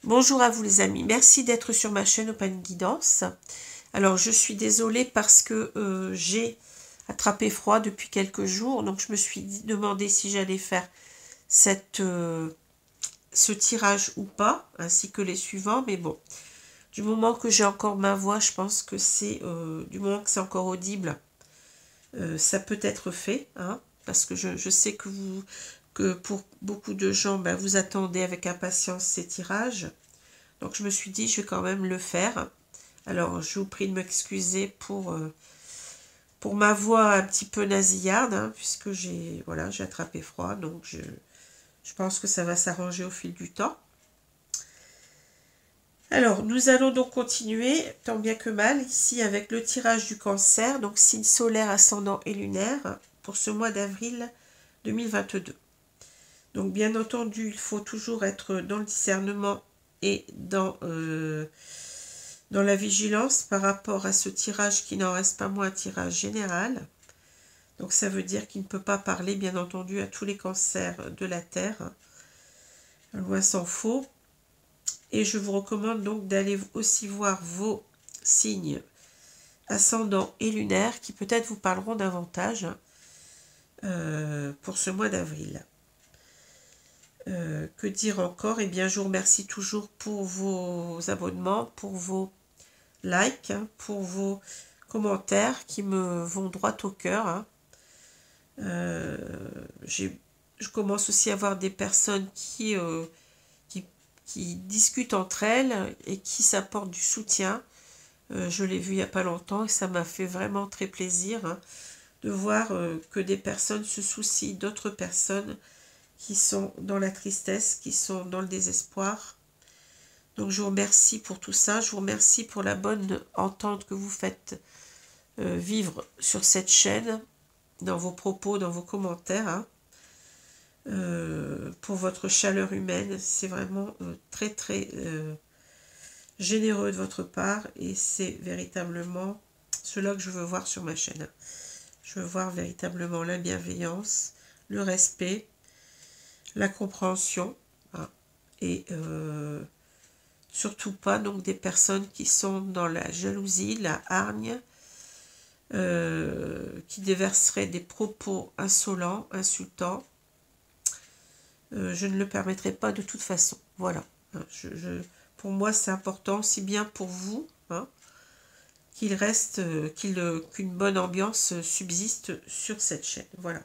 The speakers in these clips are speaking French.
Bonjour à vous les amis, merci d'être sur ma chaîne Open Guidance. Alors je suis désolée parce que j'ai attrapé froid depuis quelques jours, donc je me suis demandé si j'allais faire ce tirage ou pas, ainsi que les suivants, mais bon, du moment que j'ai encore ma voix, je pense que c'est, du moment que c'est encore audible, ça peut être fait, hein, parce que je sais que pour beaucoup de gens, ben, vous attendez avec impatience ces tirages. Donc je me suis dit, je vais quand même le faire. Alors je vous prie de m'excuser pour ma voix un petit peu nasillarde, hein, puisque j'ai attrapé froid. Donc je pense que ça va s'arranger au fil du temps. Alors nous allons donc continuer, tant bien que mal, ici avec le tirage du Cancer, donc signe solaire, ascendant et lunaire, pour ce mois d'avril 2022. Donc bien entendu, il faut toujours être dans le discernement et dans la vigilance par rapport à ce tirage qui n'en reste pas moins un tirage général. Donc ça veut dire qu'il ne peut pas parler, bien entendu, à tous les cancers de la Terre. Loin s'en faut. Et je vous recommande donc d'aller aussi voir vos signes ascendants et lunaires qui peut-être vous parleront davantage pour ce mois d'avril. Que dire encore? Eh bien, je vous remercie toujours pour vos abonnements, pour vos likes, hein, pour vos commentaires qui me vont droit au cœur. Hein. Je commence aussi à voir des personnes qui discutent entre elles et qui s'apportent du soutien. Je l'ai vu il n'y a pas longtemps et ça m'a fait vraiment très plaisir, hein, de voir que des personnes se soucient d'autres personnes qui sont dans la tristesse, qui sont dans le désespoir. Donc je vous remercie pour tout ça, je vous remercie pour la bonne entente que vous faites vivre sur cette chaîne, dans vos propos, dans vos commentaires, hein. Pour votre chaleur humaine, c'est vraiment très très généreux de votre part et c'est véritablement cela que je veux voir sur ma chaîne. Je veux voir véritablement la bienveillance, le respect, la compréhension, hein, et surtout pas donc des personnes qui sont dans la jalousie, la hargne, qui déverseraient des propos insolents, insultants. Je ne le permettrai pas de toute façon. Voilà. Pour moi, c'est important, aussi bien pour vous, hein, qu'il reste, qu'une bonne ambiance subsiste sur cette chaîne. Voilà.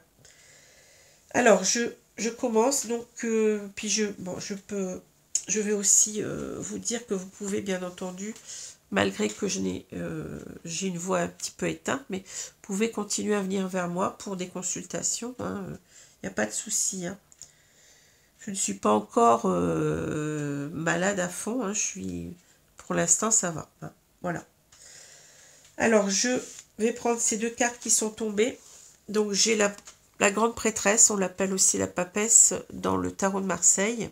Alors, je commence. Donc, puis je vais aussi vous dire que vous pouvez, bien entendu, malgré que j'ai une voix un petit peu éteinte, mais vous pouvez continuer à venir vers moi pour des consultations. Hein, n'y a pas de souci. Hein. Je ne suis pas encore malade à fond. Hein, pour l'instant, ça va. Hein, voilà. Alors, je vais prendre ces deux cartes qui sont tombées. Donc, j'ai la grande prêtresse, on l'appelle aussi la papesse dans le tarot de Marseille.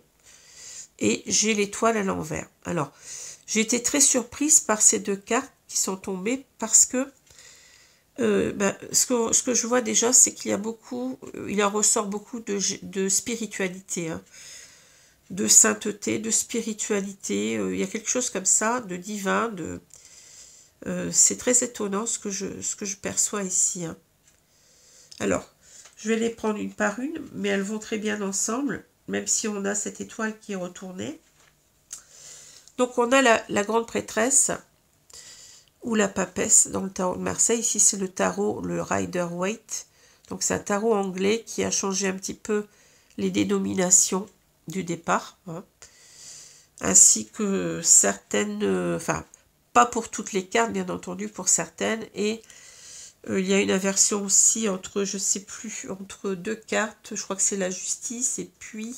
Et j'ai l'étoile à l'envers. Alors, j'ai été très surprise par ces deux cartes qui sont tombées parce que ce que je vois déjà, c'est qu'il y a beaucoup, il en ressort beaucoup de spiritualité, hein, de sainteté, de spiritualité. Il y a quelque chose comme ça, de divin. C'est très étonnant ce que je perçois ici. Hein. Alors, je vais les prendre une par une, mais elles vont très bien ensemble, même si on a cette étoile qui est retournée. Donc, on a la grande prêtresse ou la papesse dans le tarot de Marseille. Ici, c'est le tarot, le Rider-Waite. Donc, c'est un tarot anglais qui a changé un petit peu les dénominations du départ. Hein. Ainsi que certaines... enfin, pas pour toutes les cartes, bien entendu, pour certaines. Et il y a une inversion aussi entre, je sais plus, entre deux cartes. Je crois que c'est la justice et puis...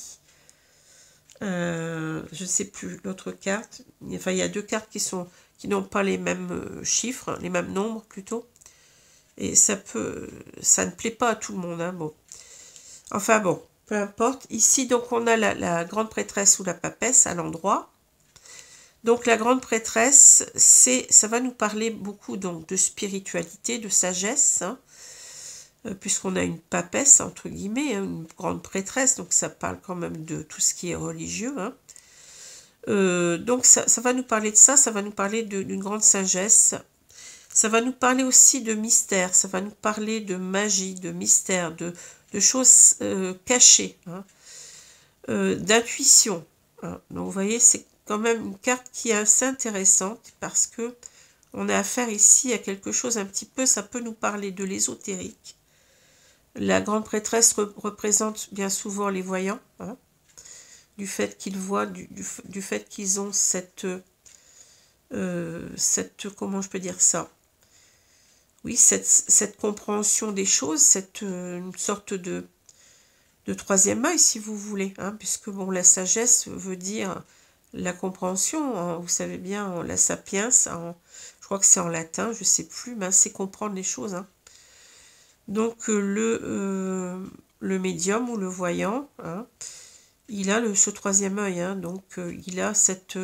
je ne sais plus l'autre carte. Enfin, il y a deux cartes qui n'ont pas les mêmes chiffres, les mêmes nombres plutôt. Et ça ne plaît pas à tout le monde. Hein, bon. Enfin bon, peu importe. Ici, donc, on a la grande prêtresse ou la papesse à l'endroit. Donc, la grande prêtresse, ça va nous parler beaucoup donc de spiritualité, de sagesse, hein, puisqu'on a une papesse, entre guillemets, hein, une grande prêtresse, donc ça parle quand même de tout ce qui est religieux. Hein. Donc ça va nous parler de ça, ça va nous parler d'une grande sagesse. Ça va nous parler aussi de mystère, ça va nous parler de magie, de mystère, de choses cachées, hein, d'intuition. Hein. Donc vous voyez, c'est quand même une carte qui est assez intéressante parce que on a affaire ici à quelque chose un petit peu, ça peut nous parler de l'ésotérique. La grande prêtresse représente bien souvent les voyants, hein, du fait qu'ils voient, du fait qu'ils ont cette, comment je peux dire ça? Oui, cette compréhension des choses, une sorte de troisième œil, si vous voulez, hein, puisque bon, la sagesse veut dire la compréhension, hein, vous savez bien, la sapiens, je crois que c'est en latin, je ne sais plus, mais c'est comprendre les choses. Hein. Donc le médium ou le voyant, hein, il a ce troisième œil, hein, donc il a cette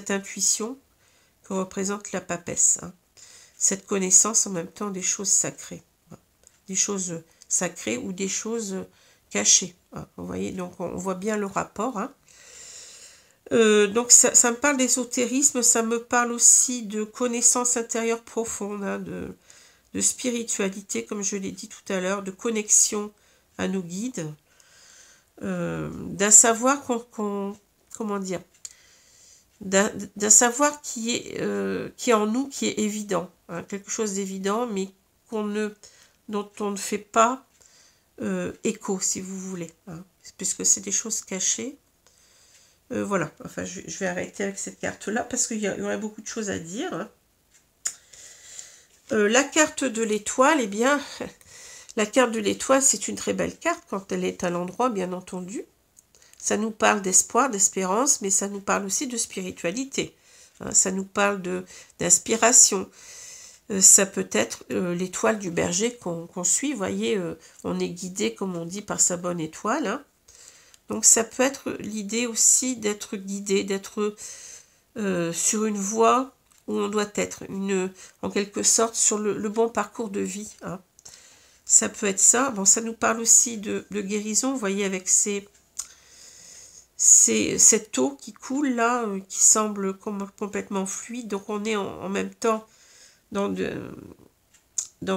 intuition que représente la papesse. Hein. Cette connaissance en même temps des choses sacrées. Des choses sacrées ou des choses cachées. Hein, vous voyez, donc on voit bien le rapport. Hein. Donc ça me parle d'ésotérisme, ça me parle aussi de connaissance intérieure profonde, hein, de spiritualité, comme je l'ai dit tout à l'heure, de connexion à nos guides, d'un savoir comment dire, d'un savoir qui est en nous, qui est évident, hein, quelque chose d'évident, mais dont on ne fait pas écho, si vous voulez, hein, puisque c'est des choses cachées. Voilà, enfin je vais arrêter avec cette carte-là, parce qu'il y aurait beaucoup de choses à dire. Hein. La carte de l'étoile, eh bien, la carte de l'étoile, c'est une très belle carte quand elle est à l'endroit, bien entendu. Ça nous parle d'espoir, d'espérance, mais ça nous parle aussi de spiritualité. Hein, ça nous parle d'inspiration. Ça peut être l'étoile du berger qu'on suit. Vous voyez, on est guidé, comme on dit, par sa bonne étoile. Hein. Donc ça peut être l'idée aussi d'être guidé, d'être sur une voie où on doit être, en quelque sorte, sur le bon parcours de vie. Hein. Ça peut être ça. Bon, ça nous parle aussi de guérison, vous voyez, avec cette eau qui coule là, qui semble complètement fluide. Donc on est en même temps dans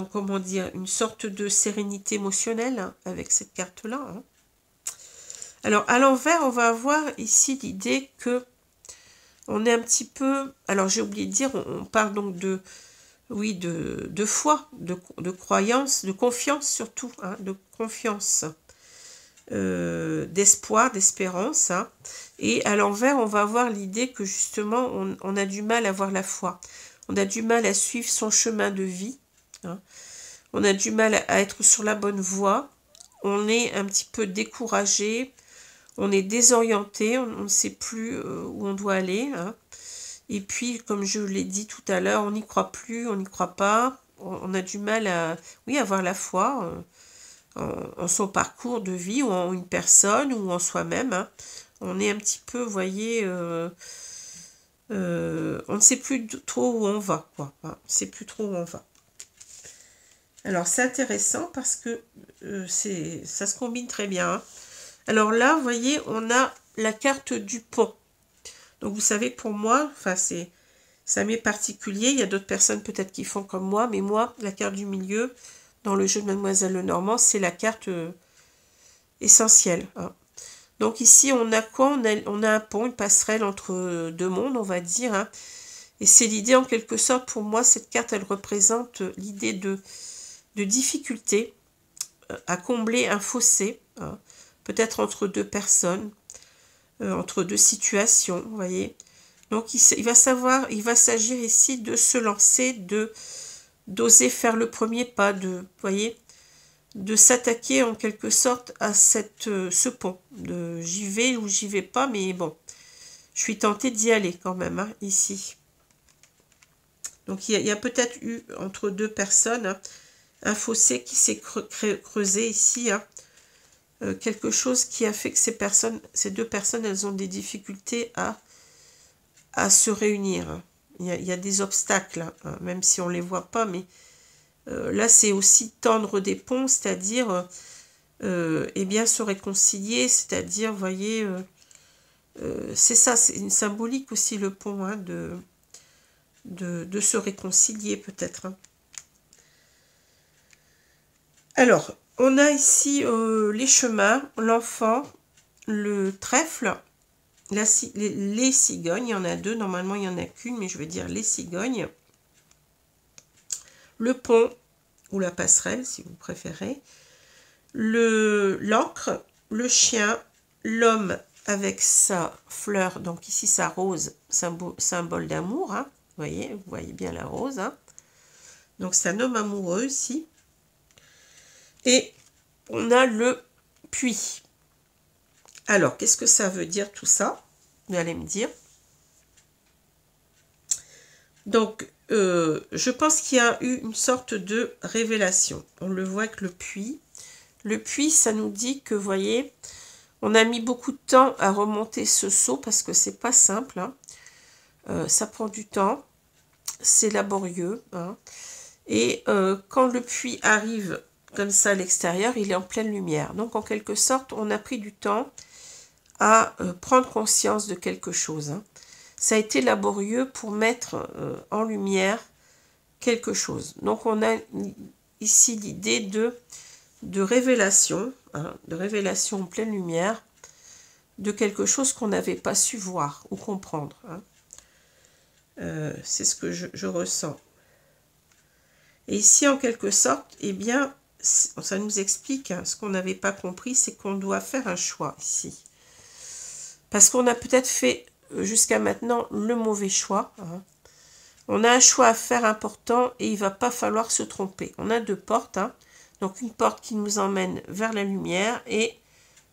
comment dire, une sorte de sérénité émotionnelle, hein, avec cette carte-là. Hein. Alors à l'envers, on va avoir ici l'idée que on est un petit peu, alors j'ai oublié de dire, on parle donc de foi, de croyance, de confiance surtout, hein, de confiance, d'espoir, d'espérance. Hein. Et à l'envers, on va avoir l'idée que justement, on a du mal à avoir la foi. On a du mal à suivre son chemin de vie. Hein. On a du mal à être sur la bonne voie. On est un petit peu découragé. On est désorienté, on ne sait plus où on doit aller. Hein. Et puis, comme je l'ai dit tout à l'heure, on n'y croit plus, on n'y croit pas. On a du mal à avoir la foi en son parcours de vie, ou en une personne, ou en soi-même. Hein. On est un petit peu, vous voyez, on ne sait plus trop où on va. Quoi. Hein. On ne sait plus trop où on va. Alors, c'est intéressant parce que ça se combine très bien. Hein. Alors là, vous voyez, on a la carte du pont. Donc vous savez, pour moi, enfin ça m'est particulier. Il y a d'autres personnes peut-être qui font comme moi, mais moi, la carte du milieu, dans le jeu de Mademoiselle Lenormand, c'est la carte essentielle. Hein. Donc ici, on a quoi? On a un pont, une passerelle entre deux mondes, on va dire. Hein. Et c'est l'idée, en quelque sorte, pour moi, cette carte, elle représente l'idée de difficulté à combler un fossé. Hein. Peut-être entre deux personnes, entre deux situations, vous voyez. Donc, il va s'agir ici de se lancer, d'oser faire le premier pas, vous voyez, de s'attaquer en quelque sorte à ce pont. J'y vais ou j'y vais pas, mais bon, je suis tentée d'y aller quand même, hein, ici. Donc, il y a peut-être eu, entre deux personnes, hein, un fossé qui s'est creusé ici, hein. Quelque chose qui a fait que ces deux personnes, elles ont des difficultés à se réunir. Il y a des obstacles, hein, même si on ne les voit pas, mais là, c'est aussi tendre des ponts, c'est-à-dire eh bien se réconcilier, c'est-à-dire, vous voyez, c'est ça, c'est une symbolique aussi le pont, hein, de se réconcilier peut-être. Hein. Alors, on a ici les chemins, l'enfant, le trèfle, les cigognes, il y en a deux, normalement il n'y en a qu'une, mais je vais dire les cigognes, le pont, ou la passerelle si vous préférez, l'encre, le chien, l'homme avec sa fleur, donc ici sa rose, symbole d'amour, hein, vous voyez bien la rose, hein. Donc c'est un homme amoureux ici, et on a le puits. Alors, qu'est-ce que ça veut dire tout ça? Vous allez me dire. Donc, je pense qu'il y a eu une sorte de révélation. On le voit avec le puits. Le puits, ça nous dit que, vous voyez, on a mis beaucoup de temps à remonter ce seau parce que c'est pas simple. Hein. Ça prend du temps. C'est laborieux. Hein. Et quand le puits arrive comme ça à l'extérieur, il est en pleine lumière. Donc, en quelque sorte, on a pris du temps à prendre conscience de quelque chose. Hein. Ça a été laborieux pour mettre en lumière quelque chose. Donc, on a ici l'idée de révélation, hein, de révélation en pleine lumière, de quelque chose qu'on n'avait pas su voir ou comprendre. Hein. C'est ce que je ressens. Et ici, en quelque sorte, eh bien, ça nous explique, hein, ce qu'on n'avait pas compris, c'est qu'on doit faire un choix ici. Parce qu'on a peut-être fait jusqu'à maintenant le mauvais choix. Hein. On a un choix à faire important et il ne va pas falloir se tromper. On a deux portes. Hein. Donc une porte qui nous emmène vers la lumière et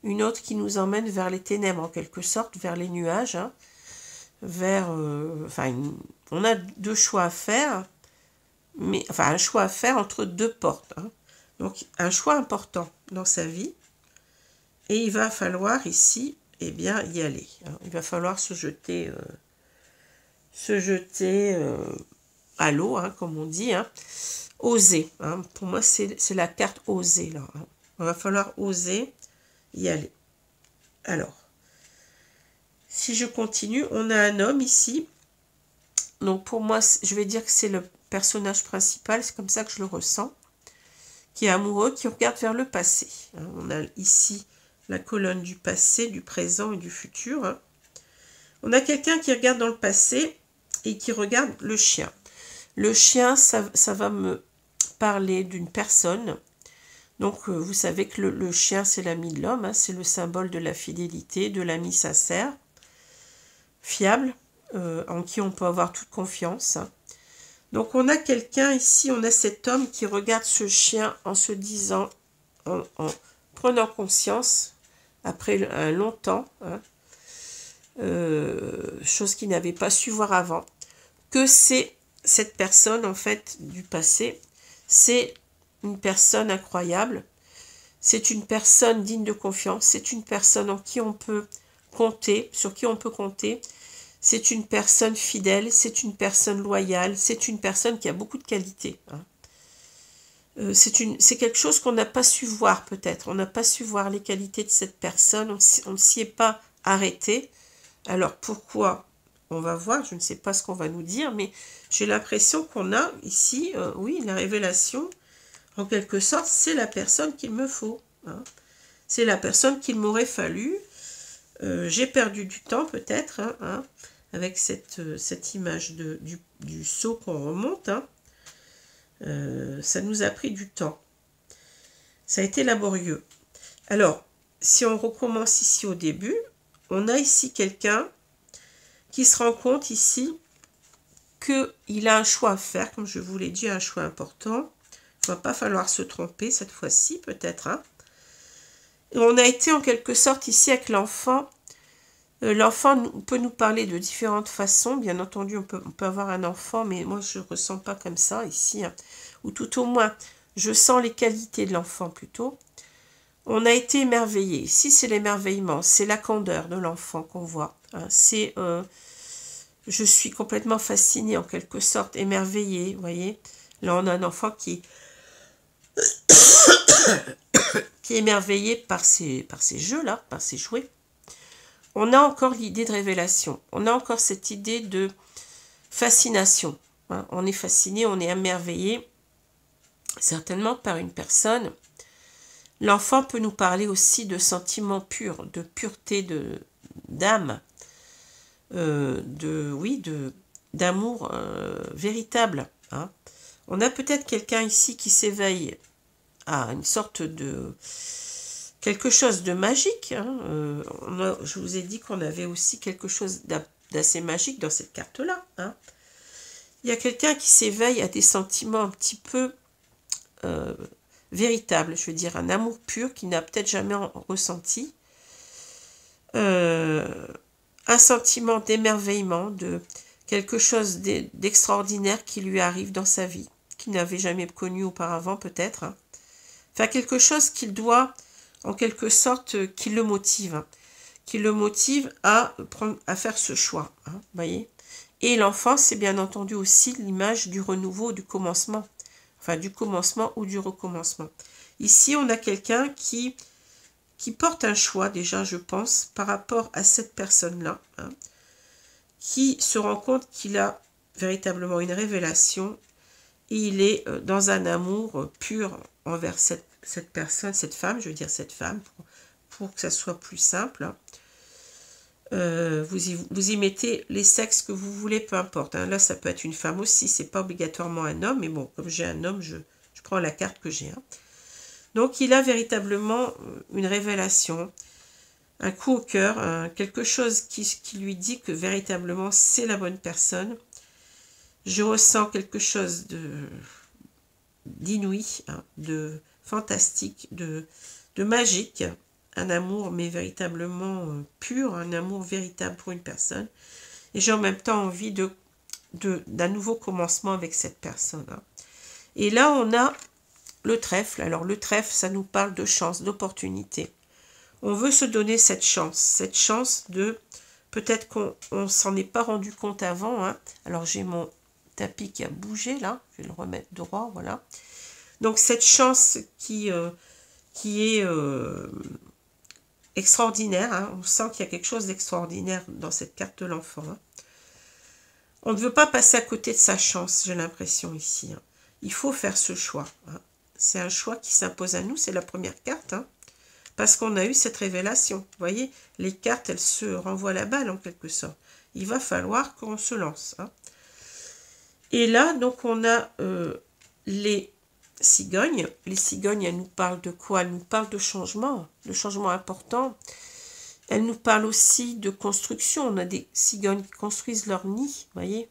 une autre qui nous emmène vers les ténèbres, en quelque sorte, vers les nuages. Hein. On a deux choix à faire. Un choix à faire entre deux portes. Hein. Donc un choix important dans sa vie. Et il va falloir ici, eh bien, y aller. Hein. Il va falloir se jeter à l'eau, hein, comme on dit. Hein. Oser. Hein. Pour moi, c'est la carte oser. Là, hein. Il va falloir oser y aller. Alors, si je continue, on a un homme ici. Donc pour moi, je vais dire que c'est le personnage principal, c'est comme ça que je le ressens, qui est amoureux, qui regarde vers le passé. Hein. On a ici la colonne du passé, du présent et du futur. Hein. On a quelqu'un qui regarde dans le passé et qui regarde le chien. Le chien, ça va me parler d'une personne. Donc, vous savez que le chien, c'est l'ami de l'homme. Hein, c'est le symbole de la fidélité, de l'ami sincère, fiable, en qui on peut avoir toute confiance. Hein. Donc, on a quelqu'un ici, on a cet homme qui regarde ce chien en se disant, en prenant conscience, après un long temps, hein, chose qu'il n'avait pas su voir avant, que c'est cette personne, en fait, du passé, c'est une personne incroyable, c'est une personne digne de confiance, c'est une personne en qui on peut compter, sur qui on peut compter, c'est une personne fidèle, c'est une personne loyale, c'est une personne qui a beaucoup de qualités. Hein. C'est quelque chose qu'on n'a pas su voir peut-être, on n'a pas su voir les qualités de cette personne, on ne s'y est pas arrêté. Alors pourquoi? On va voir, je ne sais pas ce qu'on va nous dire, mais j'ai l'impression qu'on a ici, oui, la révélation, en quelque sorte, c'est la personne qu'il me faut. Hein. C'est la personne qu'il m'aurait fallu. J'ai perdu du temps peut-être, hein, avec cette image du seau qu'on remonte. Hein. Ça nous a pris du temps. Ça a été laborieux. Alors, si on recommence ici au début, on a ici quelqu'un qui se rend compte ici qu'il a un choix à faire, comme je vous l'ai dit, un choix important. Il ne va pas falloir se tromper cette fois-ci, peut-être. Hein. On a été en quelque sorte ici avec l'enfant. L'enfant peut nous parler de différentes façons. Bien entendu, on peut avoir un enfant, mais moi, je ne ressens pas comme ça ici. Hein. Ou tout au moins, je sens les qualités de l'enfant plutôt. On a été émerveillé. Ici, c'est l'émerveillement, c'est la candeur de l'enfant qu'on voit. Hein. C'est, je suis complètement fascinée, en quelque sorte, émerveillée, vous voyez. Là, on a un enfant qui est émerveillé par ces jeux-là, par ces jouets. on a encore l'idée de révélation. On a encore cette idée de fascination. Hein. On est fasciné, on est émerveillé, certainement par une personne. L'enfant peut nous parler aussi de sentiments purs, de pureté d'âme, d'amour véritable. Hein. On a peut-être quelqu'un ici qui s'éveille à une sorte de quelque chose de magique. Hein. Je vous ai dit qu'on avait aussi quelque chose d'assez magique dans cette carte-là. Hein. Il y a quelqu'un qui s'éveille à des sentiments un petit peu véritables, je veux dire un amour pur qu'il n'a peut-être jamais ressenti. Un sentiment d'émerveillement, de quelque chose d'extraordinaire qui lui arrive dans sa vie, qu'il n'avait jamais connu auparavant peut-être. Hein. Enfin, quelque chose qu'il doit, en quelque sorte, qui le motive. Hein. Qui le motive à faire ce choix. Hein, voyez. Et l'enfant, c'est bien entendu aussi l'image du renouveau, du commencement. Enfin, du commencement ou du recommencement. Ici, on a quelqu'un qui porte un choix, déjà, je pense, par rapport à cette personne-là, hein, qui se rend compte qu'il a véritablement une révélation et il est dans un amour pur envers cette personne, cette femme, je veux dire cette femme, pour que ça soit plus simple. Hein. Vous y mettez les sexes que vous voulez, peu importe. Hein. Là, ça peut être une femme aussi, c'est pas obligatoirement un homme, mais bon, comme j'ai un homme, je prends la carte que j'ai. Hein. Donc, il a véritablement une révélation, un coup au cœur, quelque chose qui lui dit que véritablement, c'est la bonne personne. Je ressens quelque chose d'inouï, hein, de fantastique, de magique. Un amour, mais véritablement pur, un amour véritable pour une personne. Et j'ai en même temps envie d'un nouveau commencement avec cette personne. Hein. Et là, on a le trèfle. Alors, le trèfle, ça nous parle de chance, d'opportunité. On veut se donner cette chance de... Peut-être qu'on ne s'en est pas rendu compte avant. Hein. Alors, j'ai mon tapis qui a bougé, là. Je vais le remettre droit, voilà. Donc, cette chance qui est... extraordinaire, hein. On sent qu'il y a quelque chose d'extraordinaire dans cette carte de l'enfant. Hein. On ne veut pas passer à côté de sa chance, j'ai l'impression ici. Hein. Il faut faire ce choix. Hein. C'est un choix qui s'impose à nous, c'est la première carte. Hein. Parce qu'on a eu cette révélation. Vous voyez, les cartes, elles se renvoient la balle en quelque sorte. Il va falloir qu'on se lance. Hein. Et là, donc, on a les cigognes. Les cigognes, elles nous parlent de quoi? Elles nous parlent de changement important. Elles nous parlent aussi de construction. On a des cigognes qui construisent leur nid, vous voyez.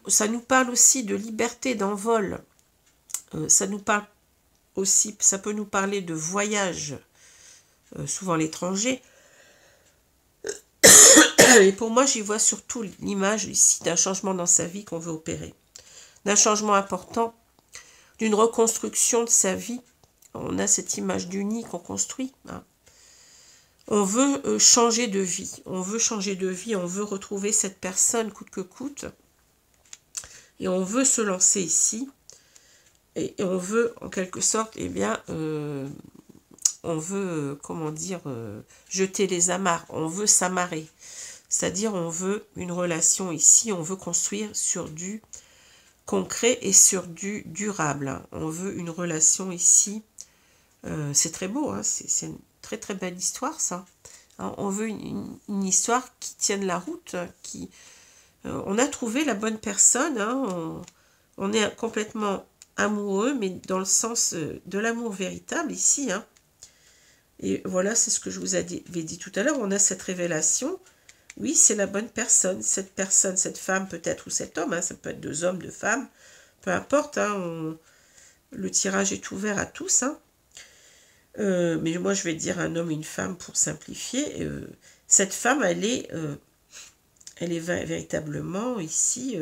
Ça nous parle aussi de liberté, d'envol. Ça nous parle aussi, ça peut nous parler de voyage, souvent l'étranger. Et pour moi, j'y vois surtout l'image ici d'un changement dans sa vie qu'on veut opérer. D'un changement important, d'une reconstruction de sa vie. On a cette image du nid qu'on construit. Hein. On veut changer de vie. On veut changer de vie. On veut retrouver cette personne coûte que coûte. Et on veut se lancer ici. Et on veut, en quelque sorte, eh bien, on veut, comment dire, jeter les amarres. On veut s'amarrer. C'est-à-dire, on veut une relation ici. On veut construire sur du concret et sur du durable. Hein. On veut une relation ici. C'est très beau. Hein. C'est une très très belle histoire, ça. Hein. On veut une histoire qui tienne la route. On a trouvé la bonne personne. Hein. On est complètement amoureux, mais dans le sens de l'amour véritable ici. Hein. Et voilà, c'est ce que je vous avais dit tout à l'heure. On a cette révélation. Oui, c'est la bonne personne. Cette personne, cette femme peut-être, ou cet homme. Hein. Ça peut être deux hommes, deux femmes. Peu importe. Hein. Le tirage est ouvert à tous. Hein. Mais moi, je vais dire un homme et une femme pour simplifier. Cette femme, elle est véritablement ici...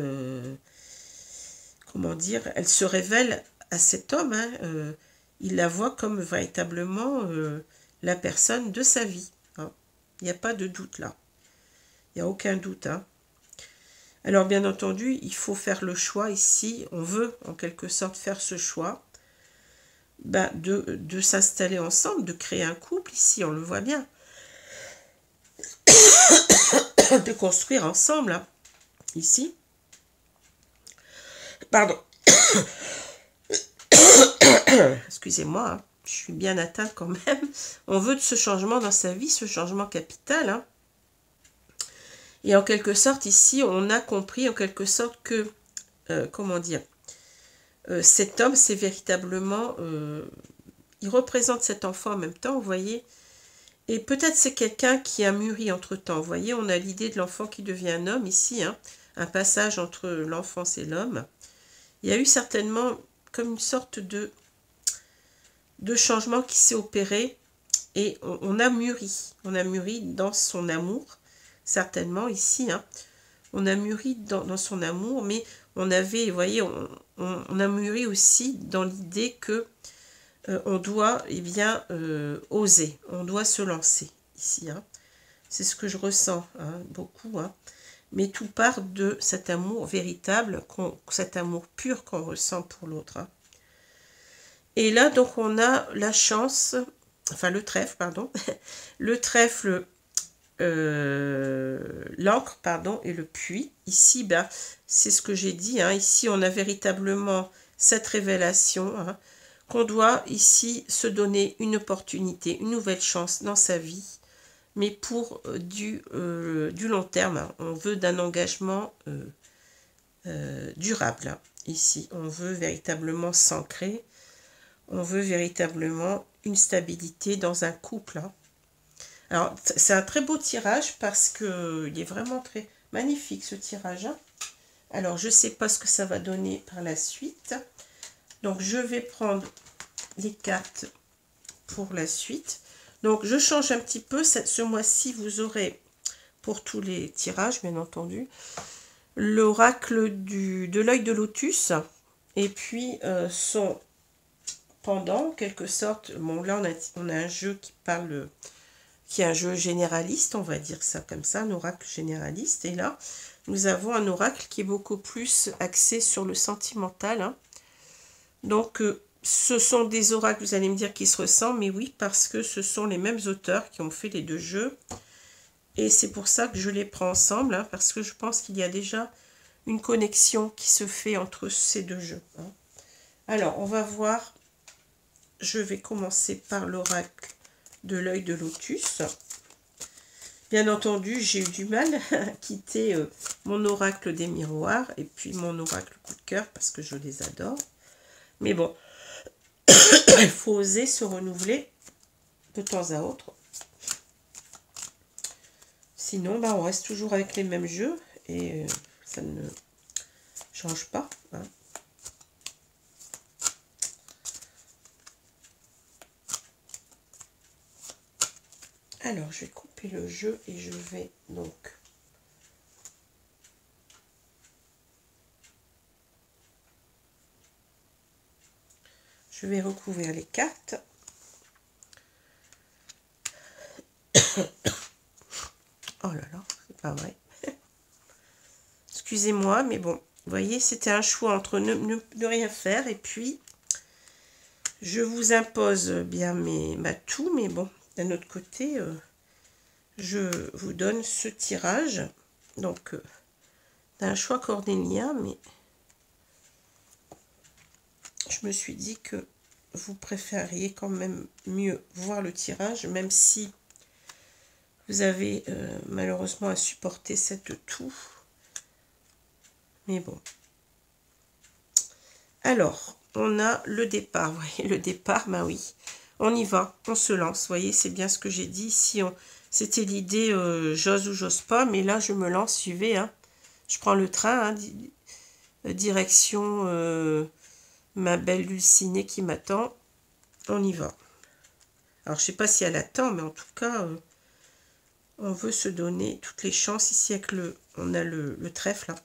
comment dire, elle se révèle à cet homme. Hein, il la voit comme véritablement la personne de sa vie. Hein. Il n'y a pas de doute là. Il n'y a aucun doute. Hein. Alors, bien entendu, il faut faire le choix ici. On veut, en quelque sorte, faire ce choix de s'installer ensemble, de créer un couple ici, on le voit bien. de construire ensemble, hein, ici. Pardon. Excusez-moi, hein, je suis bien atteinte quand même. On veut de ce changement dans sa vie, ce changement capital. Hein. Et en quelque sorte, ici, on a compris en quelque sorte que, comment dire, cet homme, c'est véritablement, il représente cet enfant en même temps, vous voyez. Et peut-être c'est quelqu'un qui a mûri entre-temps. Vous voyez, on a l'idée de l'enfant qui devient un homme ici, hein, un passage entre l'enfance et l'homme. Il y a eu certainement comme une sorte de changement qui s'est opéré et on a mûri dans son amour, certainement ici, hein. On a mûri dans son amour, mais on avait, vous voyez, on a mûri aussi dans l'idée que on doit, eh bien, oser, on doit se lancer ici, hein. C'est ce que je ressens, hein, beaucoup, hein. Mais tout part de cet amour véritable, cet amour pur qu'on ressent pour l'autre, hein. Et là, donc, on a la chance, enfin le trèfle, pardon, le trèfle, l'encre, pardon, et le puits. Ici, ben, c'est ce que j'ai dit, hein, ici, on a véritablement cette révélation, hein, qu'on doit ici se donner une opportunité, une nouvelle chance dans sa vie, mais pour du long terme, hein. On veut d'un engagement durable, hein. Ici, on veut véritablement s'ancrer. On veut véritablement une stabilité dans un couple, hein. Alors, c'est un très beau tirage parce qu'il est vraiment très magnifique, ce tirage, hein. Alors, je ne sais pas ce que ça va donner par la suite. Donc, je vais prendre les cartes pour la suite. Donc, je change un petit peu. Ce mois-ci, vous aurez, pour tous les tirages, bien entendu, l'oracle de l'œil de lotus. Et puis, son pendant, en quelque sorte, bon là on a un jeu qui parle, qui est un jeu généraliste, on va dire ça comme ça, un oracle généraliste, et là nous avons un oracle qui est beaucoup plus axé sur le sentimental, hein. Donc ce sont des oracles, vous allez me dire, qui se ressemblent, mais oui, parce que ce sont les mêmes auteurs qui ont fait les deux jeux, et c'est pour ça que je les prends ensemble, hein, parce que je pense qu'il y a déjà une connexion qui se fait entre ces deux jeux, hein. Alors, on va voir. Je vais commencer par l'oracle de l'œil de lotus. Bien entendu, j'ai eu du mal à quitter mon oracle des miroirs et puis mon oracle coup de cœur parce que je les adore. Mais bon, il faut oser se renouveler de temps à autre. Sinon, bah, on reste toujours avec les mêmes jeux et ça ne change pas, hein. Alors, je vais couper le jeu et je vais donc je vais recouvrir les cartes. Oh là là, c'est pas vrai. Excusez-moi, mais bon, vous voyez, c'était un choix entre ne rien faire et puis je vous impose bien ma toux, mais bon, d'un autre côté, je vous donne ce tirage. Donc, d'un choix cornélien, mais je me suis dit que vous préfériez quand même mieux voir le tirage, même si vous avez malheureusement à supporter cette toux. Mais bon. Alors, on a le départ. Vous voyez, le départ, ben oui. On y va, on se lance. Vous voyez, c'est bien ce que j'ai dit. Si c'était l'idée j'ose ou j'ose pas, mais là, je me lance, suivez, hein. Je prends le train, hein, direction ma belle Dulcinée qui m'attend. On y va. Alors, je sais pas si elle attend, mais en tout cas, on veut se donner toutes les chances. Ici, avec on a le trèfle, hein.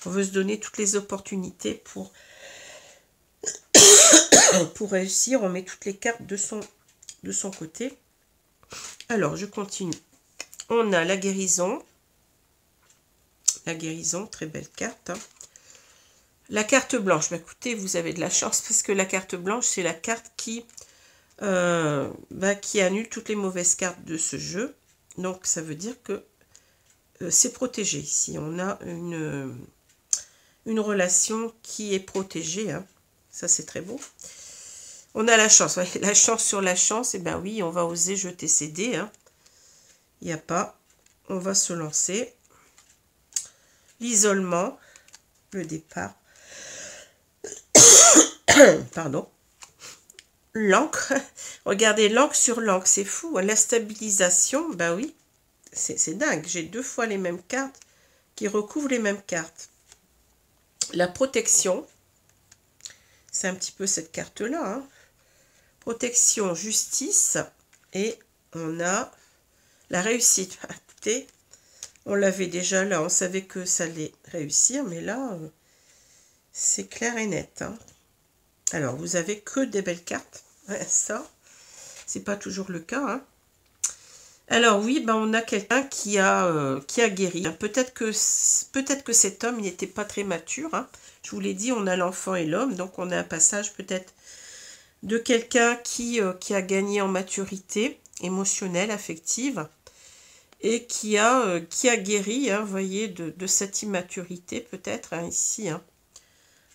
On veut se donner toutes les opportunités pour réussir. On met toutes les cartes de son côté. Alors, je continue. On a la guérison. La guérison, très belle carte, hein. La carte blanche, bah écoutez, vous avez de la chance parce que la carte blanche, c'est la carte qui annule toutes les mauvaises cartes de ce jeu. Donc, ça veut dire que c'est protégé ici. On a une relation qui est protégée. Hein. Ça, c'est très beau. On a la chance. Ouais, la chance sur la chance. Et ben oui, on va oser jeter ses dés. Hein. Il n'y a pas. On va se lancer. L'isolement. Le départ. Pardon. L'encre. Regardez, l'encre sur l'encre. C'est fou. Hein. La stabilisation. Ben oui. C'est dingue. J'ai 2 fois les mêmes cartes qui recouvrent les mêmes cartes. La protection. C'est un petit peu cette carte-là. Hein. Protection, justice. Et on a la réussite. Écoutez, on l'avait déjà là. On savait que ça allait réussir. Mais là, c'est clair et net. Hein. Alors, vous avez que des belles cartes. Ouais, ça, c'est pas toujours le cas. Hein. Alors oui, ben on a quelqu'un qui a guéri. Peut-être que cet homme, il n'était pas très mature. Hein. Je vous l'ai dit, on a l'enfant et l'homme. Donc, on a un passage peut-être de quelqu'un qui a gagné en maturité émotionnelle, affective. Et qui a guéri, hein, vous voyez, de cette immaturité peut-être, hein, ici. Hein.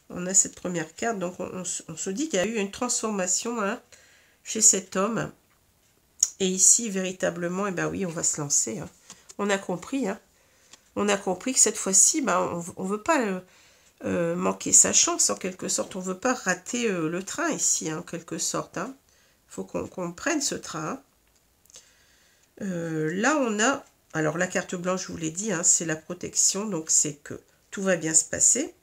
On a cette première carte, donc on se dit qu'il y a eu une transformation hein, chez cet homme. Et ici, véritablement, eh ben oui, on va se lancer. Hein. On a compris. Hein. On a compris que cette fois-ci, ben, on ne veut pas manquer sa chance, en quelque sorte. On ne veut pas rater le train ici, hein, en quelque sorte. Il faut qu'on prenne ce train. Là, on a... Alors, la carte blanche, je vous l'ai dit, hein, c'est la protection. Donc, c'est que tout va bien se passer.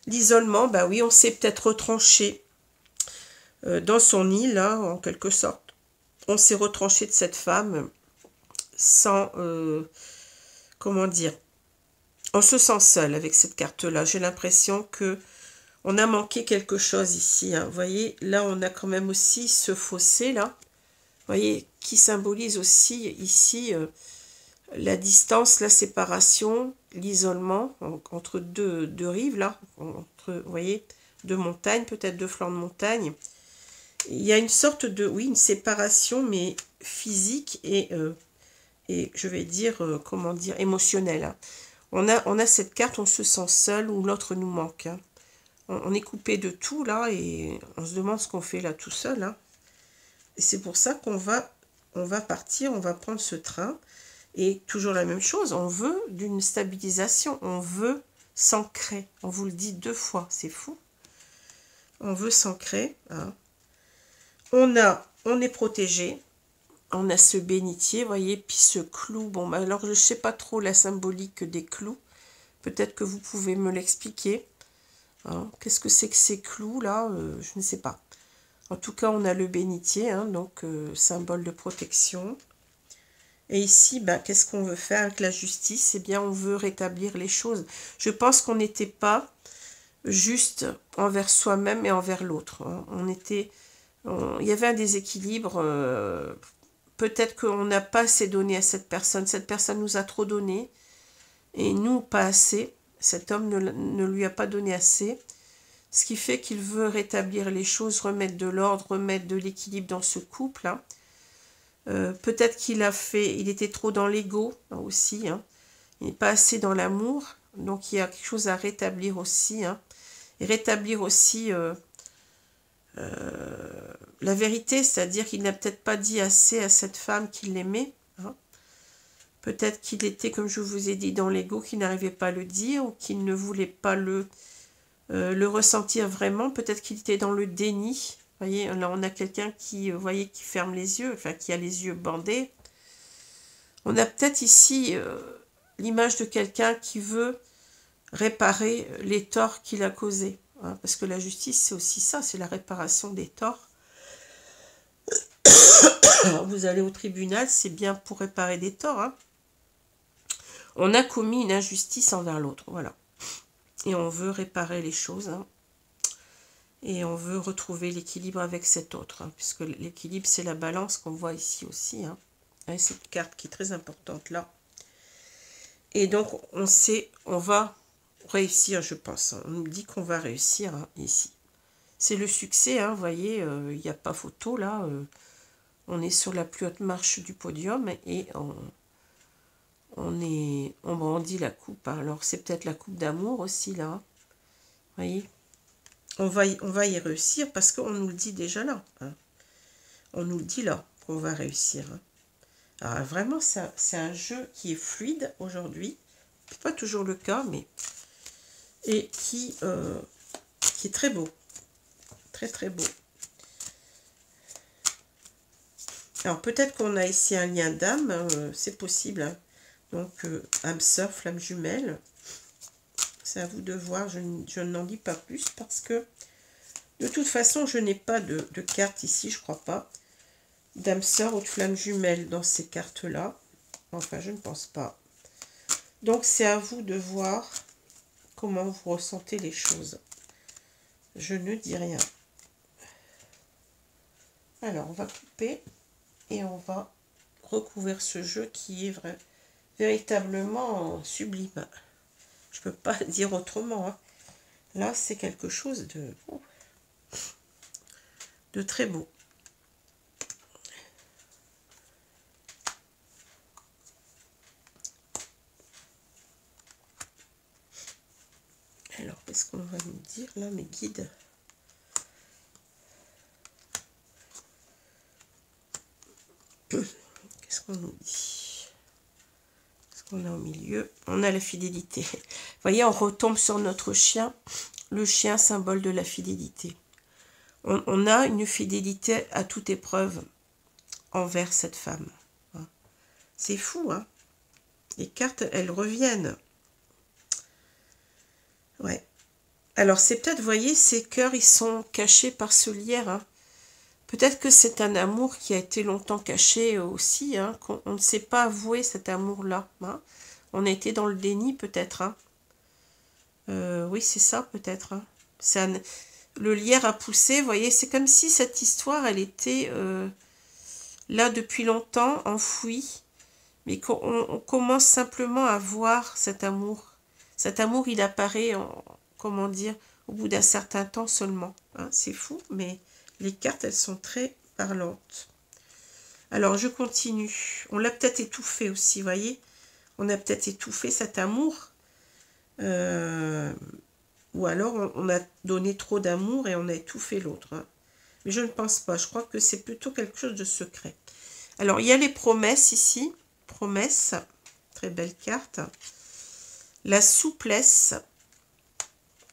L'isolement, bah oui, on s'est peut-être retranché dans son île, hein, en quelque sorte. On s'est retranché de cette femme sans, comment dire, on se sent seul avec cette carte-là. J'ai l'impression que on a manqué quelque chose ici. Hein. Vous voyez, là, on a quand même aussi ce fossé, là. Vous voyez, qui symbolise aussi ici la distance, la séparation, l'isolement entre deux rives, là, entre, vous voyez, 2 montagnes, peut-être 2 flancs de montagne. Il y a une sorte de, oui, une séparation, mais physique et je vais dire, comment dire, émotionnelle. Hein. On a cette carte, on se sent seul ou l'autre nous manque. Hein. On est coupé de tout, là, et on se demande ce qu'on fait là tout seul. Hein. Et c'est pour ça qu'on va partir, on va prendre ce train. Et toujours la même chose, on veut d'une stabilisation, on veut s'ancrer. On vous le dit 2 fois, c'est fou. On veut s'ancrer. Hein. On est protégé. On a ce bénitier, vous voyez, puis ce clou. Bon, bah alors je ne sais pas trop la symbolique des clous. Peut-être que vous pouvez me l'expliquer. Hein. Qu'est-ce que c'est que ces clous-là je ne sais pas. En tout cas, on a le bénitier, hein, donc symbole de protection. Et ici, ben, qu'est-ce qu'on veut faire avec la justice? Eh bien, on veut rétablir les choses. Je pense qu'on n'était pas juste envers soi-même et envers l'autre. Hein. Il y avait un déséquilibre. Peut-être qu'on n'a pas assez donné à cette personne. Cette personne nous a trop donné. Et nous, pas assez. Cet homme ne lui a pas donné assez. Ce qui fait qu'il veut rétablir les choses, remettre de l'ordre, remettre de l'équilibre dans ce couple. Hein. Peut-être qu'il était trop dans l'ego hein, aussi. Hein. Il n'est pas assez dans l'amour. Donc il y a quelque chose à rétablir aussi. Hein. Et rétablir aussi la vérité, c'est-à-dire qu'il n'a peut-être pas dit assez à cette femme qu'il l'aimait. Hein. Peut-être qu'il était, comme je vous ai dit, dans l'ego, qu'il n'arrivait pas à le dire ou qu'il ne voulait pas le ressentir vraiment. Peut-être qu'il était dans le déni. Vous voyez, là on a quelqu'un qui ferme les yeux, enfin qui a les yeux bandés. On a peut-être ici l'image de quelqu'un qui veut réparer les torts qu'il a causés. Hein, parce que la justice, c'est aussi ça, c'est la réparation des torts. Vous allez au tribunal, c'est bien pour réparer des torts. Hein. On a commis une injustice envers l'autre, voilà. Et on veut réparer les choses. Hein. Et on veut retrouver l'équilibre avec cet autre. Hein, puisque l'équilibre, c'est la balance qu'on voit ici aussi. Hein. Et cette carte qui est très importante là. Et donc, on va réussir, je pense. On nous dit qu'on va réussir hein, ici. C'est le succès, hein, vous voyez, il n'y a pas photo là. On est sur la plus haute marche du podium et on brandit la coupe. Hein. Alors, c'est peut-être la coupe d'amour aussi, là. Vous voyez, on va y réussir parce qu'on nous le dit déjà là. Hein. On nous le dit là qu'on va réussir. Hein. Alors, vraiment, c'est un jeu qui est fluide aujourd'hui. C'est pas toujours le cas, mais... Et qui est très beau. Très, très beau. Alors, peut-être qu'on a ici un lien d'âme. C'est possible. Hein. Donc, âme sœur, flamme jumelle. C'est à vous de voir. Je n'en dis pas plus parce que, de toute façon, je n'ai pas de carte ici, je crois pas. D'âme sœur ou de flamme jumelle dans ces cartes-là. Enfin, je ne pense pas. Donc, c'est à vous de voir comment vous ressentez les choses. Je ne dis rien. Alors, on va couper et on va recouvrir ce jeu qui est véritablement sublime. Je peux pas dire autrement. Hein. Là, c'est quelque chose de très beau. Alors, qu'est-ce qu'on va nous dire là, mes guides? Qu'est-ce qu'on nous dit? Qu'est-ce qu'on a au milieu? On a la fidélité. Vous voyez, on retombe sur notre chien. Le chien, symbole de la fidélité. On a une fidélité à toute épreuve envers cette femme. Hein. C'est fou, hein? Les cartes, elles reviennent. Ouais. Alors, c'est peut-être, vous voyez, ces cœurs, ils sont cachés par ce lierre. Hein. Peut-être que c'est un amour qui a été longtemps caché aussi, hein, qu'on ne sait pas avouer cet amour-là. Hein. On a été dans le déni, peut-être. Hein. Oui, c'est ça, peut-être. Hein. Le lierre a poussé, vous voyez, c'est comme si cette histoire, elle était là depuis longtemps, enfouie, mais qu'on commence simplement à voir cet amour. Cet amour, il apparaît, comment dire, au bout d'un certain temps seulement. Hein. C'est fou, mais... Les cartes, elles sont très parlantes. Alors, je continue. On l'a peut-être étouffé aussi, vous voyez. On a peut-être étouffé cet amour. Ou alors, on a donné trop d'amour et on a étouffé l'autre. Hein. Mais je ne pense pas. Je crois que c'est plutôt quelque chose de secret. Alors, il y a les promesses ici. Promesses. Très belle carte. La souplesse.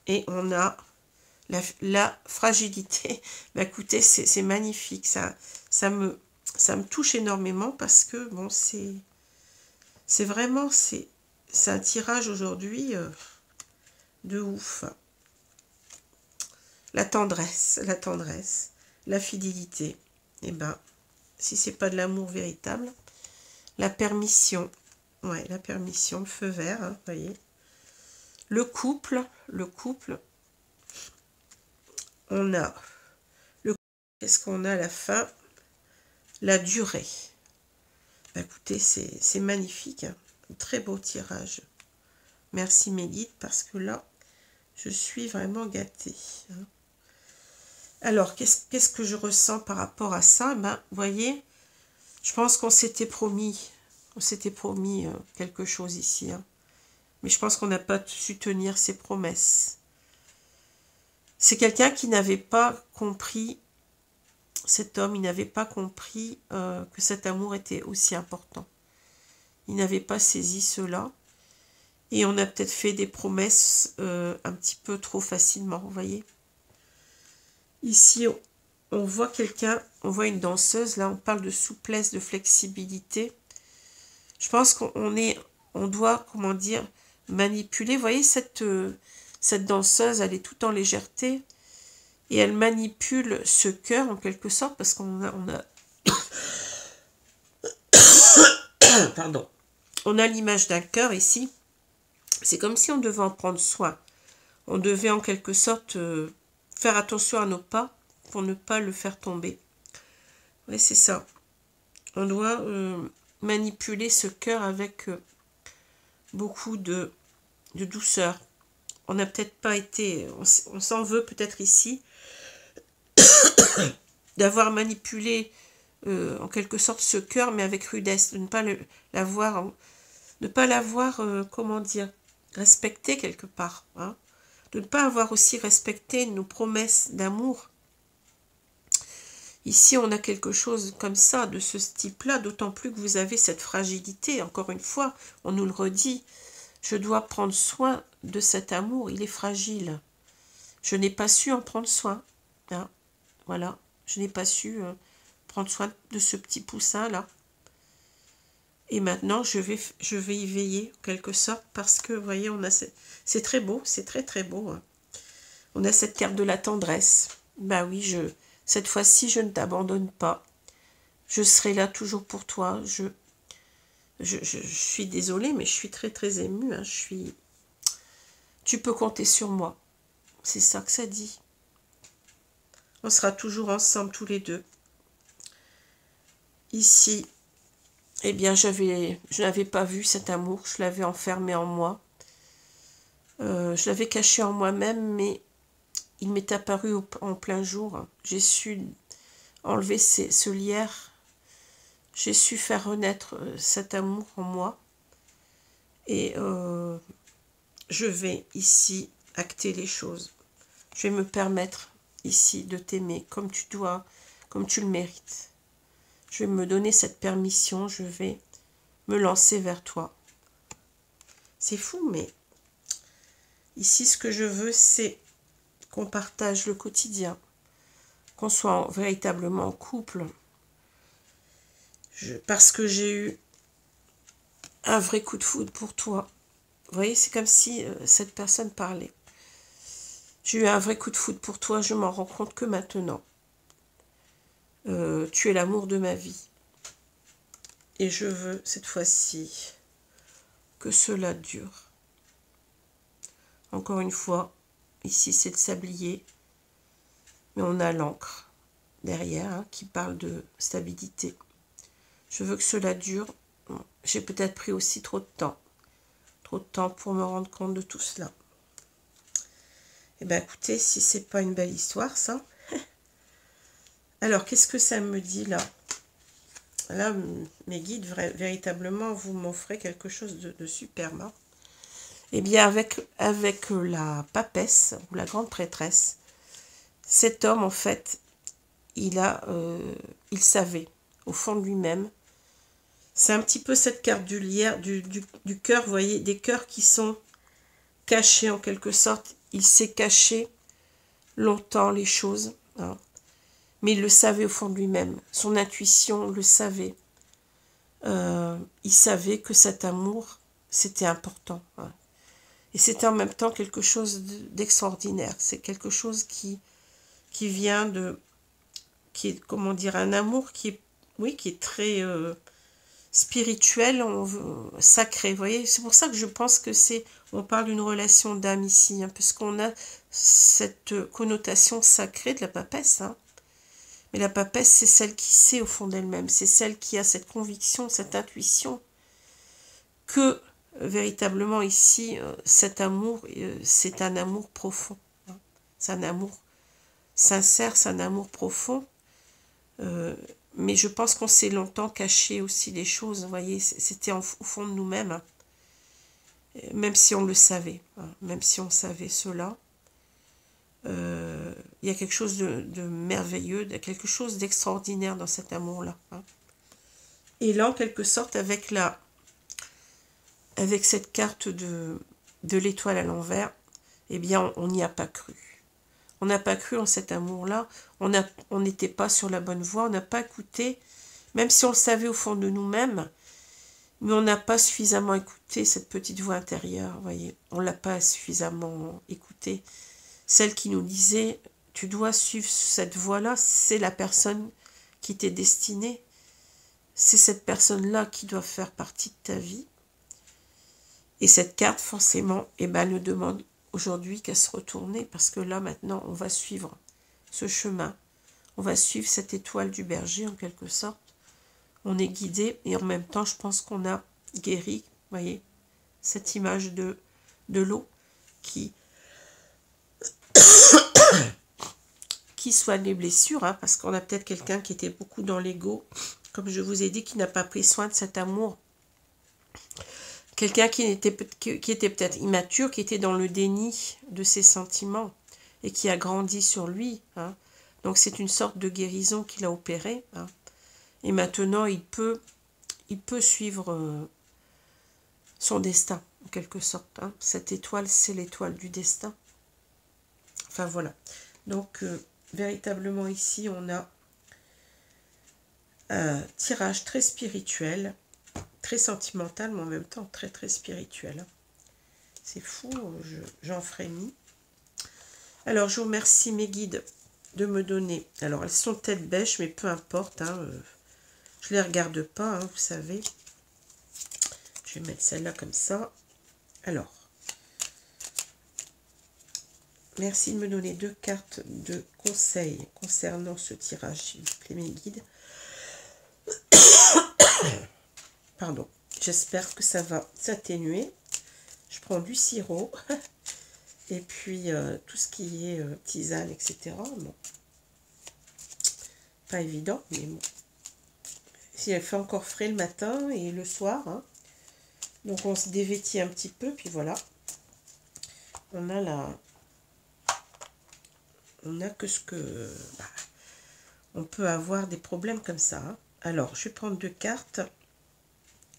Et on a... La fragilité, bah écoutez, c'est magnifique, ça me touche énormément parce que, bon, c'est vraiment, c'est un tirage aujourd'hui de ouf. La tendresse, la fidélité, et ben, si c'est pas de l'amour véritable, la permission, ouais, la permission, le feu vert, hein, vous voyez. Le couple, on a qu'est-ce qu'on a à la fin? La durée. Bah, écoutez, c'est magnifique. Hein. Un très beau tirage. Merci mes guides parce que là, je suis vraiment gâtée. Hein. Alors, qu'est-ce que je ressens par rapport à ça? Ben, vous voyez, je pense qu'on s'était promis. On s'était promis quelque chose ici. Hein. Mais je pense qu'on n'a pas su tenir ses promesses. C'est quelqu'un qui n'avait pas compris, cet homme, il n'avait pas compris que cet amour était aussi important. Il n'avait pas saisi cela. Et on a peut-être fait des promesses un petit peu trop facilement, vous voyez. Ici, on voit quelqu'un, on voit une danseuse, là on parle de souplesse, de flexibilité. Je pense on doit, comment dire, manipuler. Vous voyez, cette danseuse, elle est tout en légèreté. Et elle manipule ce cœur en quelque sorte parce qu'on a pardon. On a l'image d'un cœur ici. C'est comme si on devait en prendre soin. On devait en quelque sorte faire attention à nos pas pour ne pas le faire tomber. Oui, c'est ça. On doit manipuler ce cœur avec beaucoup de douceur. On n'a peut-être pas été... On s'en veut peut-être ici d'avoir manipulé en quelque sorte ce cœur, mais avec rudesse, de ne pas l'avoir ne pas l'avoir, comment dire, respecté quelque part, hein, de ne pas avoir aussi respecté nos promesses d'amour. Ici, on a quelque chose comme ça, de ce type-là, d'autant plus que vous avez cette fragilité. Encore une fois, on nous le redit, je dois prendre soin de cet amour, il est fragile. Je n'ai pas su en prendre soin. Hein, voilà, je n'ai pas su prendre soin de ce petit poussin-là. Et maintenant, je vais y veiller, en quelque sorte, parce que, vous voyez, c'est très beau, c'est très très beau. Hein. On a cette carte de la tendresse. Bah oui, cette fois-ci, je ne t'abandonne pas. Je serai là toujours pour toi. Je suis désolée, mais je suis très très émue. Hein. Tu peux compter sur moi. C'est ça que ça dit. On sera toujours ensemble tous les deux. Ici, eh bien, je n'avais pas vu cet amour. Je l'avais enfermé en moi. Je l'avais caché en moi-même, mais il m'est apparu en plein jour. J'ai su enlever ce lierre. J'ai su faire renaître cet amour en moi. Et je vais ici acter les choses. Je vais me permettre ici de t'aimer comme tu dois, comme tu le mérites. Je vais me donner cette permission. Je vais me lancer vers toi. C'est fou, mais ici, ce que je veux, c'est qu'on partage le quotidien, qu'on soit véritablement en couple. Parce que j'ai eu un vrai coup de foudre pour toi. Vous voyez, c'est comme si cette personne parlait. J'ai eu un vrai coup de foudre pour toi, je m'en rends compte que maintenant. Tu es l'amour de ma vie. Et je veux, cette fois-ci, que cela dure. Encore une fois, ici c'est le sablier, mais on a l'encre derrière hein, qui parle de stabilité. Je veux que cela dure. J'ai peut-être pris aussi trop de temps. Trop de temps pour me rendre compte de tout cela. Eh bien, écoutez, si c'est pas une belle histoire, ça. Alors, qu'est-ce que ça me dit, là? Là, mes guides, véritablement, vous m'offrez quelque chose de superbe. Hein. Eh bien, avec la papesse, ou la grande prêtresse, cet homme, en fait, il savait, au fond de lui-même. C'est un petit peu cette carte du lierre, du cœur, vous voyez, des cœurs qui sont cachés en quelque sorte. Il s'est caché longtemps les choses, hein, mais il le savait au fond de lui-même. Son intuition le savait. Il savait que cet amour, c'était important. Hein. Et c'était en même temps quelque chose d'extraordinaire. C'est quelque chose qui vient de... qui est, comment dire, un amour qui est très... spirituel, sacré, vous voyez, c'est pour ça que je pense que on parle d'une relation d'âme ici, hein, parce qu'on a cette connotation sacrée de la papesse, hein. Mais la papesse, c'est celle qui sait au fond d'elle-même, c'est celle qui a cette conviction, cette intuition, que véritablement ici, cet amour, c'est un amour profond, hein. C'est un amour sincère, c'est un amour profond, mais je pense qu'on s'est longtemps caché aussi des choses, vous voyez, c'était au fond de nous-mêmes, hein. Même si on le savait, hein, même si on savait cela, il y a quelque chose de merveilleux, quelque chose d'extraordinaire dans cet amour-là. Hein. Et là, en quelque sorte, avec cette carte de l'étoile à l'envers, eh bien, on n'y a pas cru. On n'a pas cru en cet amour-là, on n'était pas sur la bonne voie, on n'a pas écouté, même si on le savait au fond de nous-mêmes, mais on n'a pas suffisamment écouté cette petite voix intérieure, vous voyez. On ne l'a pas suffisamment écoutée. Celle qui nous disait, tu dois suivre cette voie-là, c'est la personne qui t'est destinée. C'est cette personne-là qui doit faire partie de ta vie. Et cette carte, forcément, eh ben, elle ne demande aujourd'hui qu'à se retourner, parce que là, maintenant, on va suivre ce chemin. On va suivre cette étoile du berger, en quelque sorte. On est guidé, et en même temps, je pense qu'on a guéri, vous voyez, cette image de l'eau qui soigne les blessures, hein, parce qu'on a peut-être quelqu'un qui était beaucoup dans l'ego, comme je vous ai dit, qui n'a pas pris soin de cet amour, Quelqu'un qui était peut-être immature, qui était dans le déni de ses sentiments et qui a grandi sur lui. Hein. Donc c'est une sorte de guérison qu'il a opérée. Hein. Et maintenant, il peut suivre son destin, en quelque sorte. Hein. Cette étoile, c'est l'étoile du destin. Enfin, voilà. Donc, véritablement, ici, on a un tirage très spirituel, très sentimental, mais en même temps très, très spirituel. C'est fou, j'en frémis. Alors, je vous remercie, mes guides, de me donner... Alors, elles sont tête bêche, mais peu importe. Hein, je les regarde pas, hein, vous savez. Je vais mettre celle-là comme ça. Alors, merci de me donner 2 cartes de conseils concernant ce tirage, s'il vous plaît, mes guides. Pardon. J'espère que ça va s'atténuer. Je prends du sirop. Et puis, tout ce qui est tisane, etc. Bon. Pas évident, mais bon. Si elle fait encore frais le matin et le soir. Hein. Donc, on se dévêtit un petit peu. Puis voilà. On a la... On a que ce que... Bah, on peut avoir des problèmes comme ça. Hein. Alors, je vais prendre 2 cartes.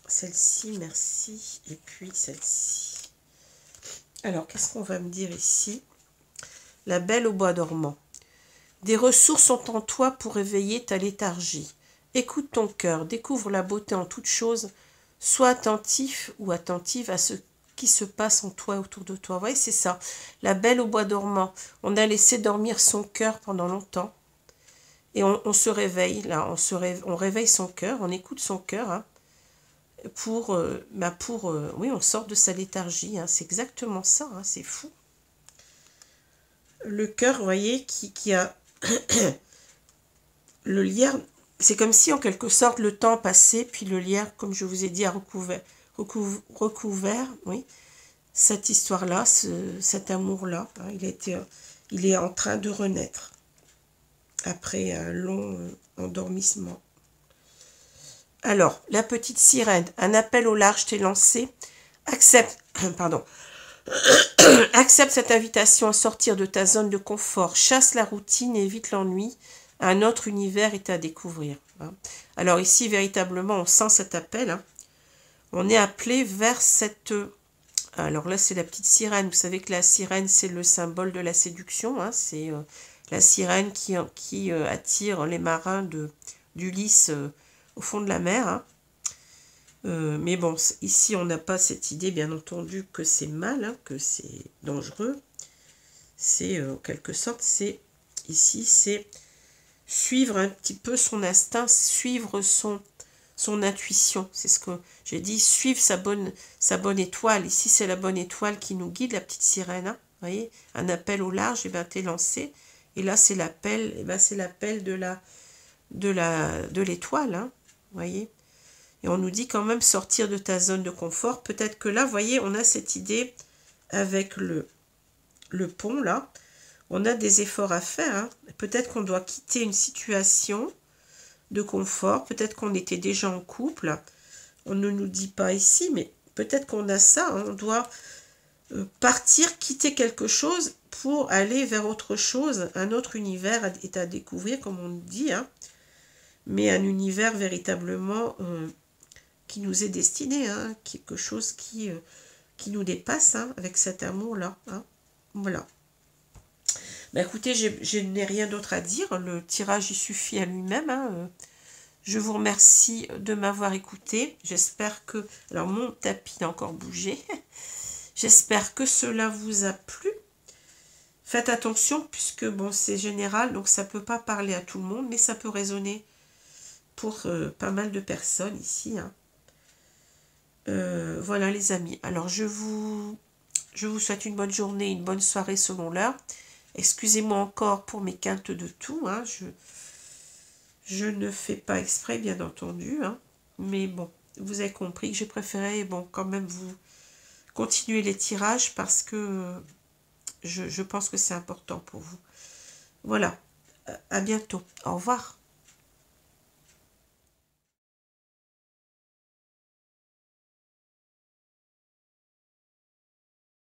Celle-ci, merci. Et puis celle-ci. Alors, qu'est-ce qu'on va me dire ici? La belle au bois dormant. Des ressources sont en toi pour éveiller ta léthargie. Écoute ton cœur, découvre la beauté en toute chose. Sois attentif ou attentive à ce qui se passe en toi et autour de toi. Vous voyez, c'est ça. La belle au bois dormant. On a laissé dormir son cœur pendant longtemps. Et on se réveille, là. On réveille son cœur, on écoute son cœur, hein, oui, on sort de sa léthargie. Hein, c'est exactement ça, hein, c'est fou. Le cœur, vous voyez, qui a... le lierre, c'est comme si, en quelque sorte, le temps passait, puis le lierre, comme je vous ai dit, a recouvert, oui, cette histoire-là, cet amour-là. Hein, il est en train de renaître après un long endormissement. Alors, la petite sirène, un appel au large t'est lancé. Accepte, pardon, accepte cette invitation à sortir de ta zone de confort. Chasse la routine et évite l'ennui. Un autre univers est à découvrir. Hein. Alors ici, véritablement, on sent cet appel. Hein. On est appelé vers cette... Alors là, c'est la petite sirène. Vous savez que la sirène, c'est le symbole de la séduction. Hein. C'est la sirène qui attire les marins d'Ulysse au fond de la mer. Hein. Mais bon, ici, on n'a pas cette idée, bien entendu, que c'est mal, hein, que c'est dangereux. C'est, en quelque sorte, ici, c'est suivre un petit peu son instinct, suivre son intuition. C'est ce que j'ai dit, suivre sa bonne étoile. Ici, c'est la bonne étoile qui nous guide, la petite sirène. Hein, vous voyez, un appel au large, et bien, t'es lancé. Et là, c'est l'appel, et ben, c'est l'appel de l'étoile, hein, vous voyez. Et on nous dit quand même sortir de ta zone de confort. Peut-être que là, vous voyez, on a cette idée avec le pont, là. On a des efforts à faire. Hein. Peut-être qu'on doit quitter une situation de confort. Peut-être qu'on était déjà en couple. On ne nous dit pas ici, mais peut-être qu'on a ça. Hein. On doit partir, quitter quelque chose pour aller vers autre chose. Un autre univers est à découvrir, comme on dit. Hein. Mais un univers véritablement... qui nous est destiné, hein, quelque chose qui nous dépasse, hein, avec cet amour-là. Hein. Voilà. Bah, écoutez, je n'ai rien d'autre à dire. Le tirage, il suffit à lui-même. Hein. Je vous remercie de m'avoir écouté. J'espère que... Alors, mon tapis a encore bougé. J'espère que cela vous a plu. Faites attention, puisque, bon, c'est général, donc ça ne peut pas parler à tout le monde, mais ça peut résonner pour pas mal de personnes ici, hein. Voilà les amis, alors je vous souhaite une bonne journée, une bonne soirée selon l'heure. Excusez-moi encore pour mes quintes de tout, hein. Je ne fais pas exprès bien entendu, hein. Mais bon, vous avez compris que j'ai préféré quand même vous continuer les tirages parce que je pense que c'est important pour vous. Voilà, à bientôt, au revoir.